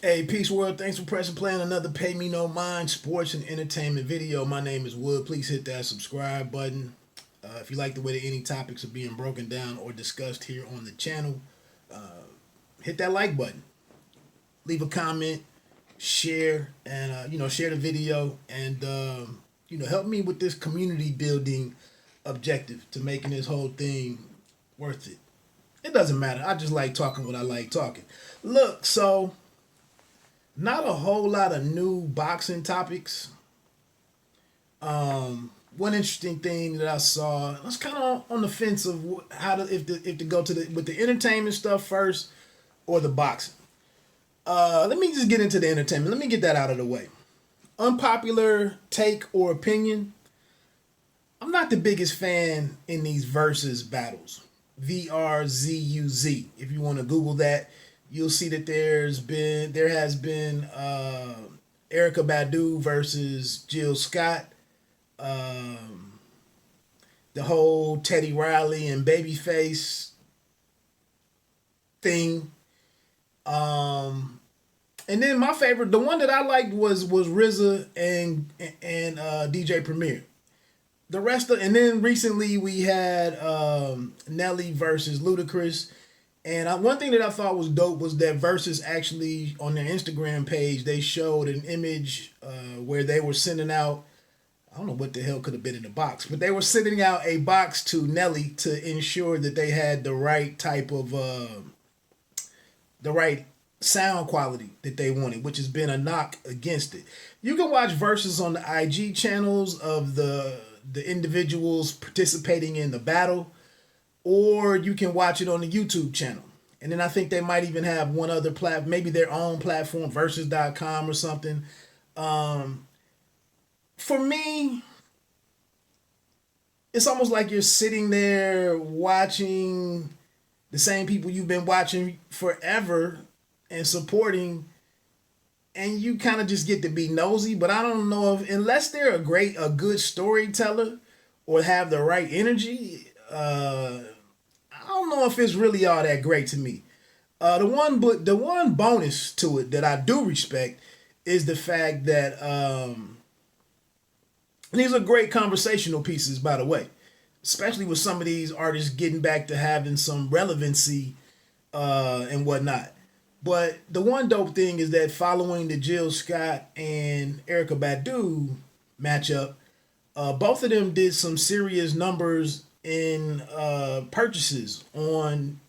Hey, Peace World, thanks for pressing play on another Pay Me No Mind sports and entertainment video. My name is Wood. Please hit that subscribe button. If you like the way that any topics are being broken down or discussed here on the channel, hit that like button. Leave a comment, share, and share the video, and help me with this community building objective to making this whole thing worth it. It doesn't matter. I just like talking what I like talking. Look, so not a whole lot of new boxing topics. One interesting thing that I saw, I was kind of on the fence of how to if to go to the with the entertainment stuff first or the boxing. Let me just get into the entertainment. Let me get that out of the way. Unpopular take or opinion. I'm not the biggest fan in these versus battles. VRZUZ. If you want to Google that, you'll see that there has been Erica Badu versus Jill Scott. The whole Teddy Riley and Babyface thing. And then my favorite, the one that I liked was RZA and DJ Premier. The rest of, and then recently we had Nelly versus Ludacris. And one thing that I thought was dope was that Verzuz actually on their Instagram page they showed an image where they were sending out, I don't know what the hell could have been in the box, but they were sending out a box to Nelly to ensure that they had the right type of the right sound quality that they wanted, which has been a knock against it. You can watch Verzuz on the IG channels of the individuals participating in the battle, or you can watch it on the YouTube channel. And then I think they might even have one other maybe their own platform, Verzuz.com or something. For me, it's almost like you're sitting there watching the same people you've been watching forever and supporting, and you kind of just get to be nosy. But I don't know if, unless they're a good storyteller or have the right energy, I don't know if it's really all that great to me. The one bonus to it that I do respect is the fact that these are great conversational pieces, by the way, especially with some of these artists getting back to having some relevancy and whatnot. But the one dope thing is that following the Jill Scott and Erica Badu matchup, both of them did some serious numbers in purchases on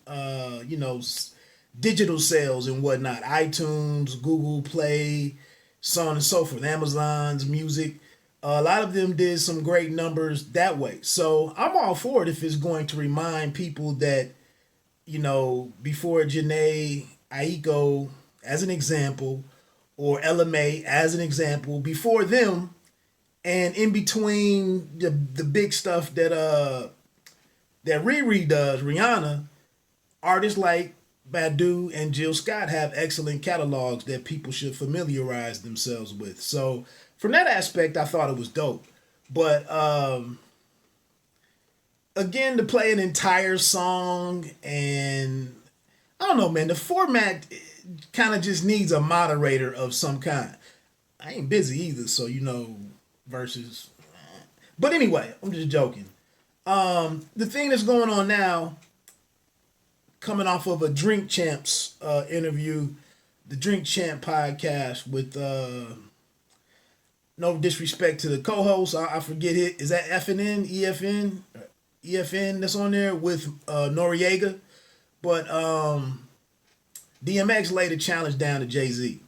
digital sales and whatnot, iTunes, Google Play, so on and so forth, Amazon's music. A lot of them did some great numbers that way. So I'm all for it if it's going to remind people that, before Janae Aiko, as an example, or LMA as an example, before them, and in between the big stuff that Riri does, Rihanna, artists like Badu and Jill Scott have excellent catalogs that people should familiarize themselves with. So from that aspect, I thought it was dope. But again, to play an entire song, and I don't know, man, the format kind of just needs a moderator of some kind. I ain't busy either, so versus. But anyway, I'm just joking. The thing that's going on now, coming off of a Drink Champs interview, the Drink Champ podcast with no disrespect to the co-host, I forget it. Is that FNN, EFN that's on there with Noriega? But DMX laid a challenge down to Jay-Z.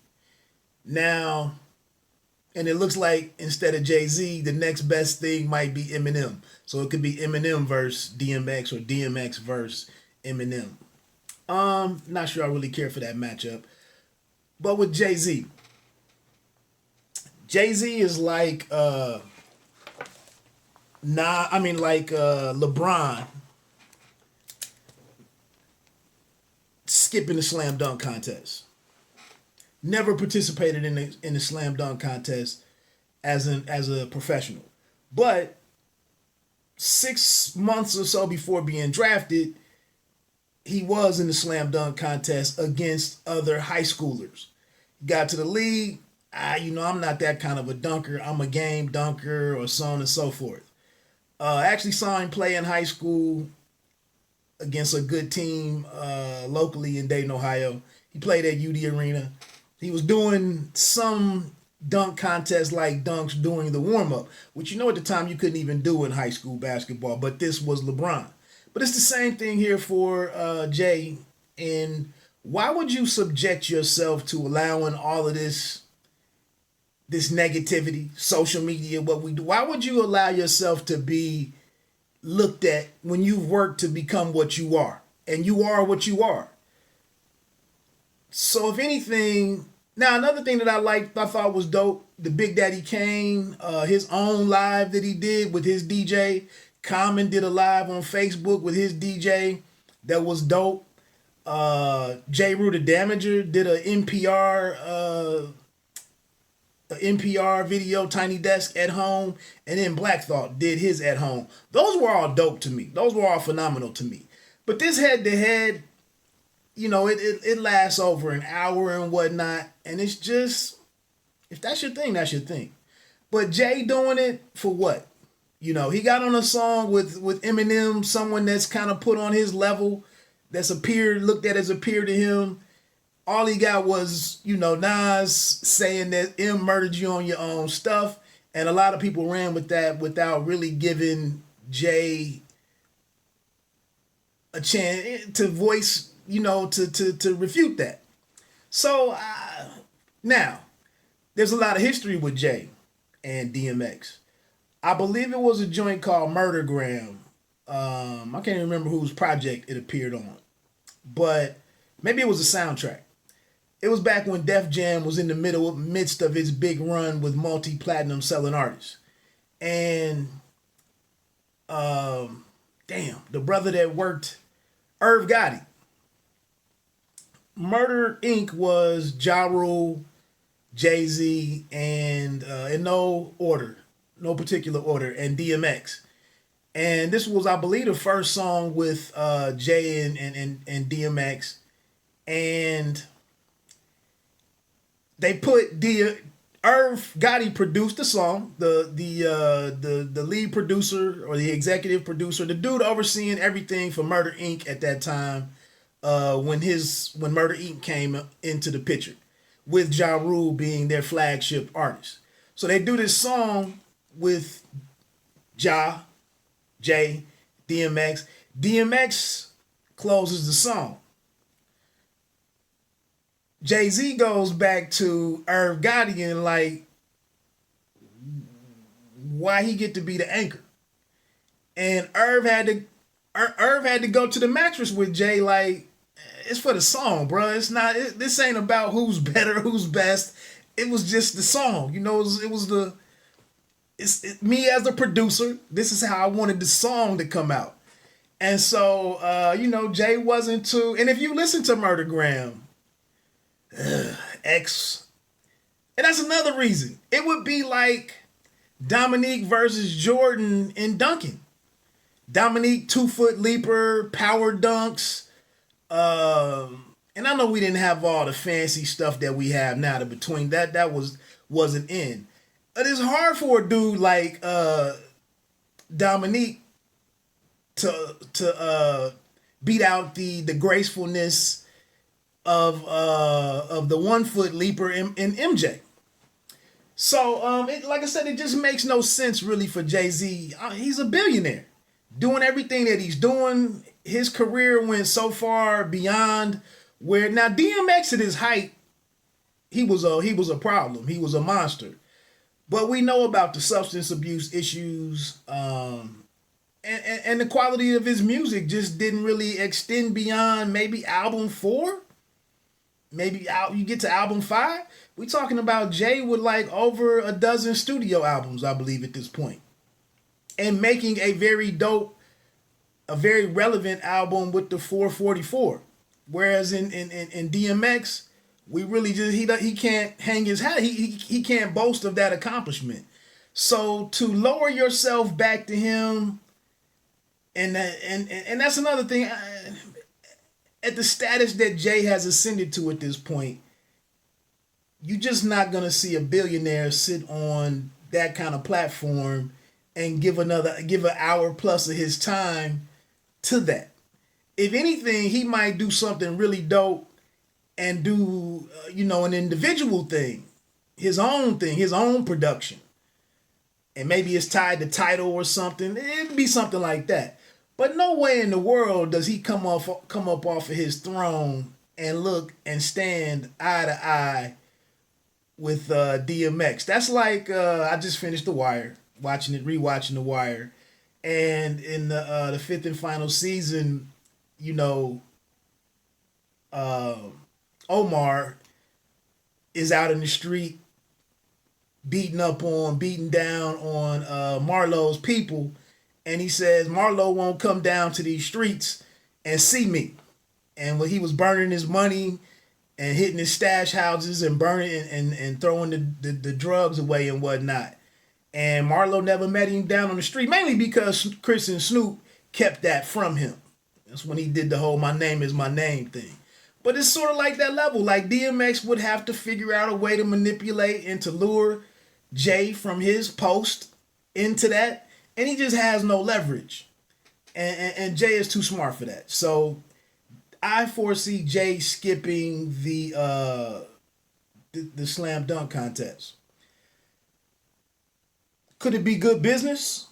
Now, and it looks like instead of Jay-Z, the next best thing might be Eminem. So it could be Eminem versus DMX or DMX versus Eminem. Not sure I really care for that matchup. But with Jay-Z is like LeBron skipping the slam dunk contest. Never participated in the slam dunk contest as a professional. But 6 months or so before being drafted, he was in the slam dunk contest against other high schoolers. Got to the league. I'm not that kind of a dunker. I'm a game dunker, or so on and so forth. I actually saw him play in high school against a good team locally in Dayton, Ohio. He played at UD Arena. He was doing some dunk contest like dunks during the warm up, which at the time you couldn't even do in high school basketball. But this was LeBron. But it's the same thing here for Jay. And why would you subject yourself to allowing all of this negativity, social media, what we do? Why would you allow yourself to be looked at when you've worked to become what you are? And you are what you are. So if anything, now another thing that I thought was dope, the Big Daddy Kane, his own live that he did with his DJ. Common did a live on Facebook with his DJ that was dope. J. Rue the Damager did a NPR video, Tiny Desk at home, and then Black Thought did his at home. Those were all dope to me. Those were all phenomenal to me. But this head to head, it lasts over an hour and whatnot, and it's just, if that's your thing, that's your thing. But Jay doing it for what? He got on a song with Eminem, someone that's kind of put on his level, looked at as a peer to him. All he got was, Nas saying that M murdered you on your own stuff. And a lot of people ran with that without really giving Jay a chance to voice, to refute that. So now, there's a lot of history with Jay and DMX. I believe it was a joint called Murdergram. I can't remember whose project it appeared on. But maybe it was a soundtrack. It was back when Def Jam was in the midst of its big run with multi-platinum selling artists. And, the brother that worked, Irv Gotti. Murder Inc. was Ja Rule, Jay-Z, and in no particular order, and DMX. And this was, I believe, the first song with Jay and DMX. And they put Irv Gotti produced the song. The lead producer or the executive producer, the dude overseeing everything for Murder Inc. at that time, when Murder Inc. came into the picture, with Ja Rule being their flagship artist. So they do this song with Ja, Jay, DMX. DMX closes the song. Jay-Z goes back to Irv Gotti and why he get to be the anchor? And Irv had to go to the mattress with Jay it's for the song, bro. It's not. This ain't about who's better, who's best. It was just the song, It's me as a producer. This is how I wanted the song to come out, and so Jay wasn't too. And if you listen to Murdergram, X, and that's another reason. It would be like Dominique versus Jordan in dunking. Dominique 2-foot leaper, power dunks. And I know we didn't have all the fancy stuff that we have now. Between that wasn't in. But it's hard for a dude like Dominique to beat out the gracefulness of the 1-foot leaper in MJ. So like I said, it just makes no sense really for Jay-Z. He's a billionaire, doing everything that he's doing. His career went so far beyond where now DMX at his height, he was a problem. He was a monster. But we know about the substance abuse issues, and the quality of his music just didn't really extend beyond maybe album 4. Maybe you get to album 5. We talking about Jay with over a dozen studio albums, I believe, at this point, and making a very dope, a very relevant album with the 444. Whereas in DMX, we really just he can't hang his hat. He can't boast of that accomplishment. So to lower yourself back to him, and that's another thing. At the status that Jay has ascended to at this point, you just not gonna see a billionaire sit on that kind of platform and give an hour plus of his time to that. If anything, he might do something really dope and do an individual thing, his own production, and maybe it's tied to title or something. It'd be something like that. But no way in the world does he come up off of his throne and look and stand eye to eye with DMX. That's like I just finished The Wire, rewatching The Wire, and in the fifth and final season, uh, Omar is out in the street beating down on Marlowe's people, and he says Marlowe won't come down to these streets and see me. And when he was burning his money and hitting his stash houses and burning and throwing the drugs away and whatnot. And Marlowe never met him down on the street, mainly because Chris and Snoop kept that from him. That's when he did the whole "my name is my name" thing. But it's sort of like that level. Like DMX would have to figure out a way to manipulate and to lure Jay from his post into that. And he just has no leverage. And Jay is too smart for that. So I foresee Jay skipping the slam dunk contest. Could it be good business?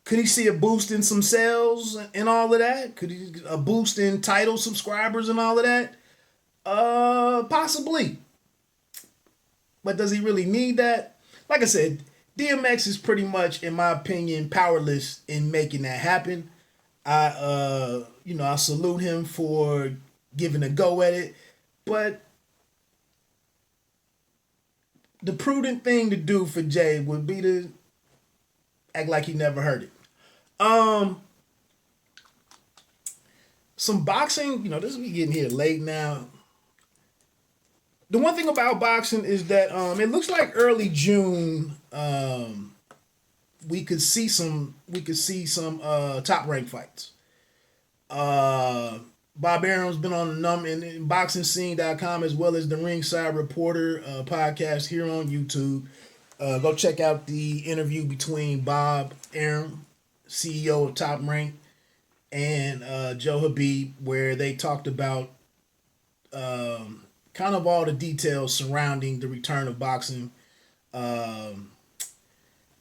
Could he see a boost in some sales and all of that? Could he a boost in title subscribers and all of that? Possibly. But does he really need that? Like I said, DMX is pretty much, in my opinion, powerless in making that happen. I salute him for giving a go at it, but the prudent thing to do for Jay would be to act like he never heard it. Some boxing, this is getting here late now. The one thing about boxing is that it looks like early June we could see some top rank fights. Bob Arum's been on the in BoxingScene.com as well as the Ringside Reporter podcast here on YouTube. Go check out the interview between Bob Arum, CEO of Top Rank, and Joe Habib, where they talked about kind of all the details surrounding the return of boxing. I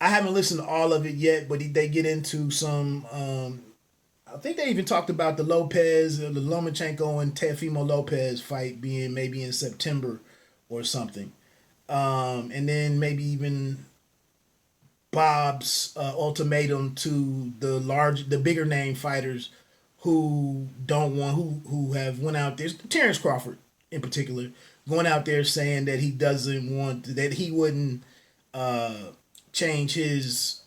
haven't listened to all of it yet, but they get into some. I think they even talked about the Lomachenko and Teofimo Lopez fight being maybe in September or something. And then maybe even Bob's ultimatum to the bigger name fighters who have went out there. Terrence Crawford in particular, going out there saying that he wouldn't change his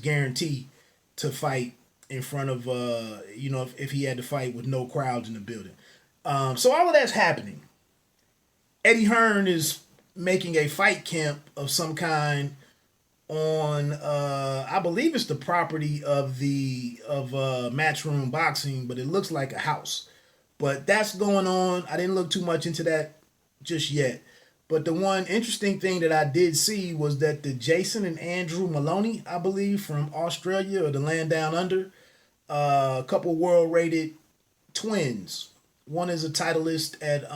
guarantee to fight in front of if he had to fight with no crowds in the building. So all of that's happening. Eddie Hearn is making a fight camp of some kind on I believe it's the property of Matchroom Boxing, but it looks like a house. But that's going on. I didn't look too much into that just yet. But the one interesting thing that I did see was that the Jason and Andrew Maloney, I believe, from Australia or the land down under, a couple world-rated twins. One is a titleist at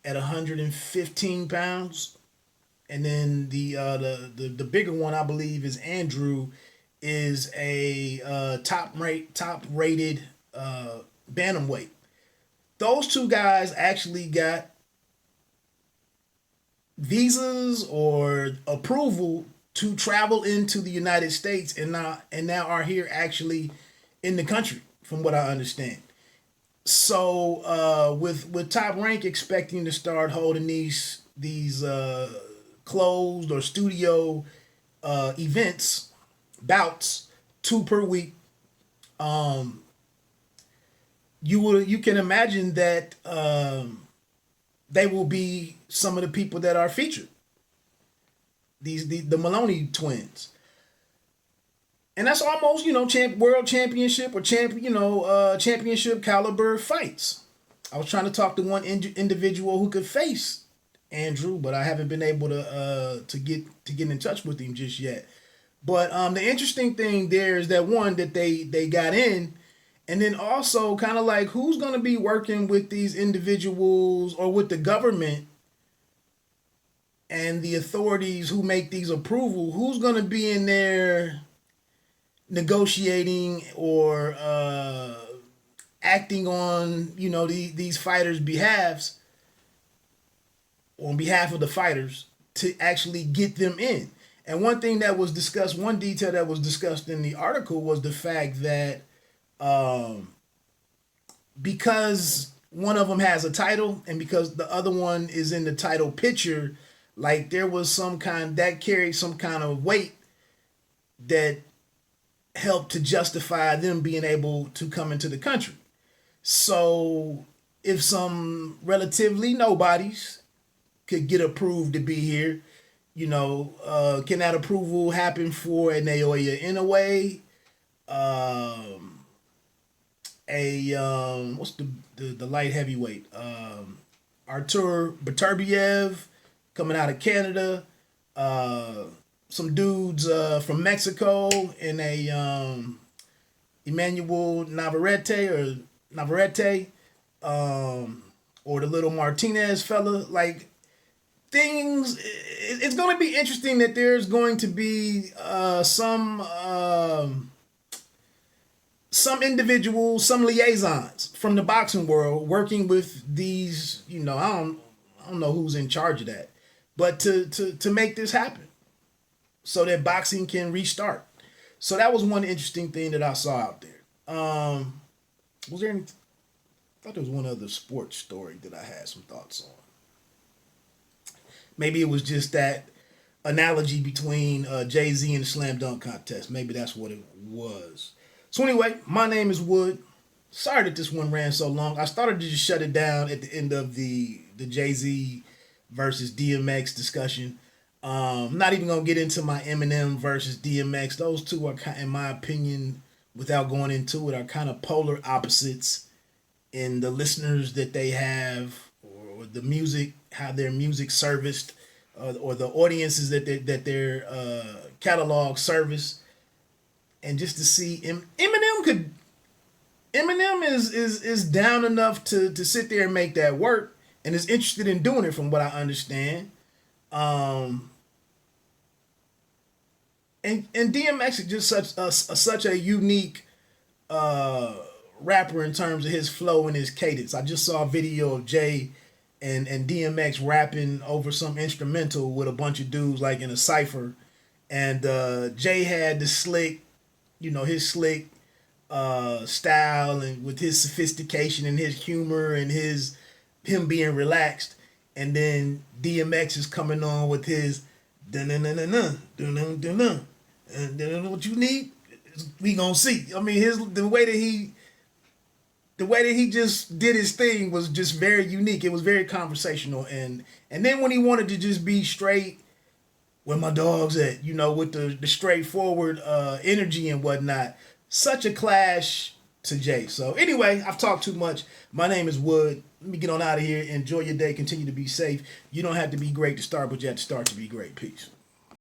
115 pounds, and then the bigger one, I believe, is Andrew, is a top-rated bantamweight. Those two guys actually got visas or approval to travel into the United States and now are here actually in the country, from what I understand. So with Top Rank expecting to start holding these closed or studio events, bouts, 2 per week, you can imagine that they will be some of the people that are featured. The Maloney twins. And that's almost, world championship or championship caliber fights. I was trying to talk to one individual who could face Andrew, but I haven't been able to get in touch with him just yet. But the interesting thing there is that one that they got in, and then also kind of like who's going to be working with these individuals or with the government and the authorities who make these approval. Who's going to be in there negotiating or acting on these fighters' behalves, on behalf of the fighters, to actually get them in. And one thing that was discussed, one detail that was discussed in the article was the fact that because one of them has a title and because the other one is in the title picture, like there was some kind that carried some kind of weight that helped to justify them being able to come into the country. So if some relatively nobodies could get approved to be here, can that approval happen for a Naoya Inoue? What's the light heavyweight? Artur Beterbiev coming out of Canada. Some dudes from Mexico in a Emmanuel Navarrete, or the little Martinez fella. Like things, it's going to be interesting that there's going to be some individuals, some liaisons from the boxing world working with these. I don't know who's in charge of that, but to make this happen so that boxing can restart. So that was one interesting thing that I saw out there. Was there any? I thought there was one other sports story that I had some thoughts on. Maybe it was just that analogy between Jay-Z and the slam dunk contest. Maybe that's what it was. So anyway, my name is Wood. Sorry that this one ran so long. I started to just shut it down at the end of the Jay-Z versus DMX discussion. I'm not even going to get into my Eminem versus DMX. Those two are, in my opinion, without going into it, are kind of polar opposites in the listeners that they have, or the music, how their music serviced, or the audiences that their catalog service. And just to see Eminem is down enough to sit there and make that work, and is interested in doing it from what I understand. And DMX is just such a unique rapper in terms of his flow and his cadence. I just saw a video of Jay and DMX rapping over some instrumental with a bunch of dudes like in a cypher, and Jay had the slick, his slick style, and with his sophistication and his humor and him being relaxed, and then DMX is coming on with his dun dun dun dun dun dun dun. And then what you need, we gonna see. I mean, the way that he just did his thing was just very unique. It was very conversational, and then when he wanted to just be straight, where my dog's at, with the straightforward energy and whatnot, such a clash to Jay. So anyway, I've talked too much. My name is Wood. Let me get on out of here. Enjoy your day. Continue to be safe. You don't have to be great to start, but you have to start to be great. Peace.